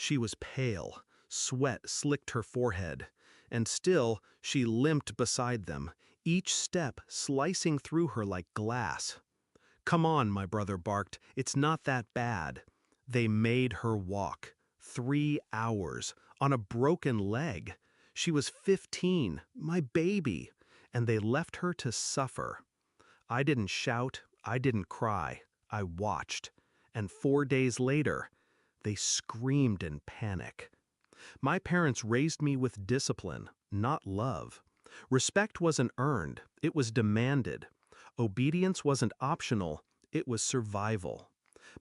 She was pale, sweat slicked her forehead, and still she limped beside them, each step slicing through her like glass. "Come on," my brother barked, "it's not that bad." They made her walk. 3 hours, on a broken leg. She was 15, my baby, and they left her to suffer. I didn't shout, I didn't cry, I watched. And 4 days later, they screamed in panic. My parents raised me with discipline, not love. Respect wasn't earned, it was demanded. Obedience wasn't optional, it was survival.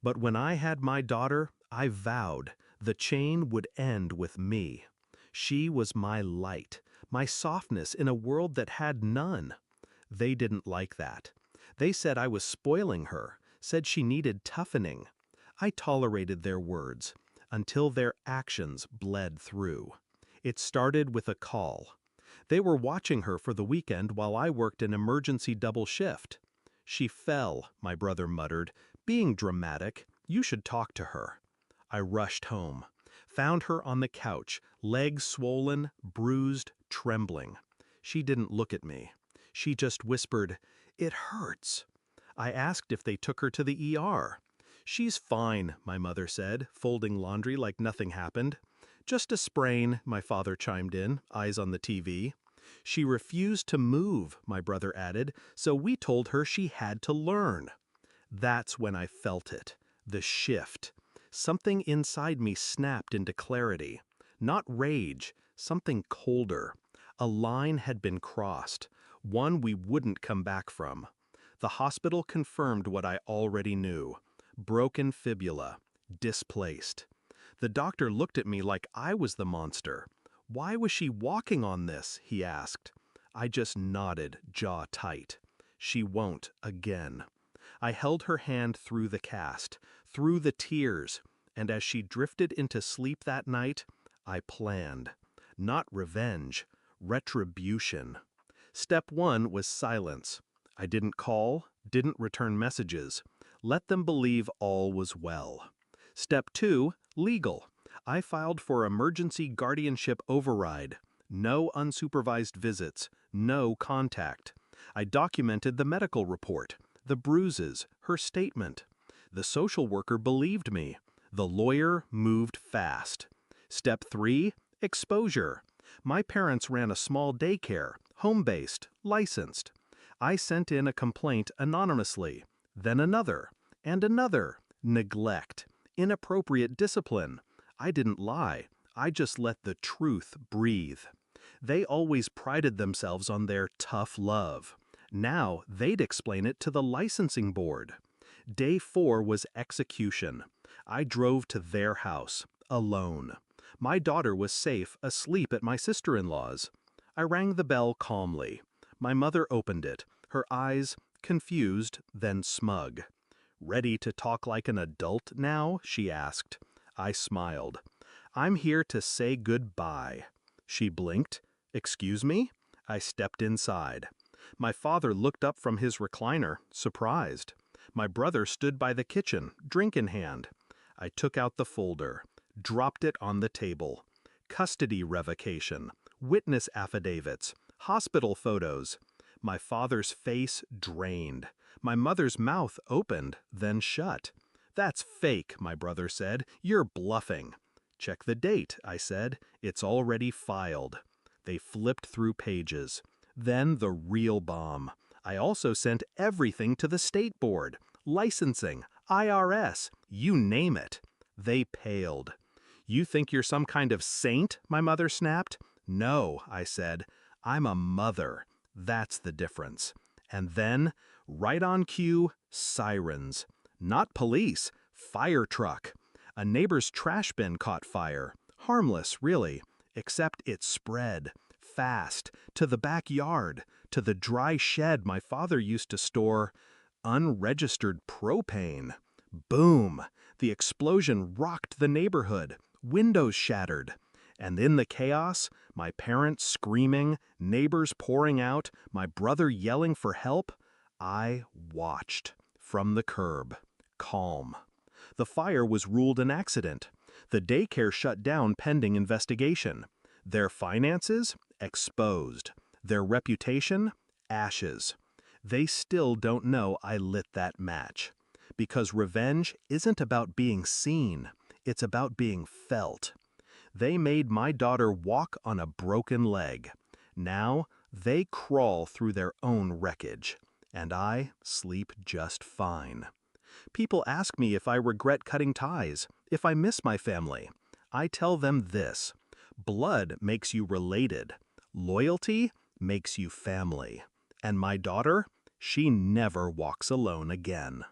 But when I had my daughter, I vowed the chain would end with me. She was my light, my softness in a world that had none. They didn't like that. They said I was spoiling her, said she needed toughening. I tolerated their words until their actions bled through. It started with a call. They were watching her for the weekend while I worked an emergency double shift. "She fell," my brother muttered, being dramatic. "You should talk to her." I rushed home, found her on the couch, legs swollen, bruised, trembling. She didn't look at me. She just whispered, "It hurts." I asked if they took her to the ER. "She's fine," my mother said, folding laundry like nothing happened. "Just a sprain," my father chimed in, eyes on the TV. "She refused to move," my brother added, "so we told her she had to learn." That's when I felt it, the shift. Something inside me snapped into clarity. Not rage, something colder. A line had been crossed, one we wouldn't come back from. The hospital confirmed what I already knew. Broken fibula, displaced. The doctor looked at me like I was the monster. "Why was she walking on this?" he asked. I just nodded, jaw tight. She won't again. I held her hand through the cast, through the tears, and as she drifted into sleep that night, I planned. Not revenge, retribution. Step 1 was silence. I didn't call, didn't return messages. Let them believe all was well. Step 2, legal. I filed for emergency guardianship override. No unsupervised visits, no contact. I documented the medical report, the bruises, her statement. The social worker believed me. The lawyer moved fast. Step 3, exposure. My parents ran a small daycare, home-based, licensed. I sent in a complaint anonymously, then another, and another. Neglect, inappropriate discipline. I didn't lie, I just let the truth breathe. They always prided themselves on their tough love. Now they'd explain it to the licensing board. Day 4 was execution. I drove to their house, alone. My daughter was safe, asleep at my sister-in-law's. I rang the bell calmly. My mother opened it, her eyes confused, then smug. "Ready to talk like an adult now?" she asked. I smiled. "I'm here to say goodbye." She blinked. "Excuse me?" I stepped inside. My father looked up from his recliner, surprised. My brother stood by the kitchen, drink in hand. I took out the folder, dropped it on the table. Custody revocation, witness affidavits, hospital photos. My father's face drained. My mother's mouth opened, then shut. "That's fake," my brother said. "You're bluffing." "Check the date," I said. "It's already filed." They flipped through pages. Then the real bomb. I also sent everything to the state board. Licensing, IRS, you name it. They paled. "You think you're some kind of saint?" my mother snapped. "No," I said. "I'm a mother. That's the difference." And then, right on cue, sirens. Not police, fire truck. A neighbor's trash bin caught fire. Harmless, really, except it spread, fast, to the backyard, to the dry shed my father used to store unregistered propane. Boom! The explosion rocked the neighborhood. Windows shattered. And in the chaos, my parents screaming, neighbors pouring out, my brother yelling for help, I watched from the curb, calm. The fire was ruled an accident. The daycare shut down pending investigation. Their finances? Exposed. Their reputation? Ashes. They still don't know I lit that match. Because revenge isn't about being seen, it's about being felt. They made my daughter walk on a broken leg. Now they crawl through their own wreckage, and I sleep just fine. People ask me if I regret cutting ties, if I miss my family. I tell them this: blood makes you related, loyalty makes you family. And my daughter, she never walks alone again.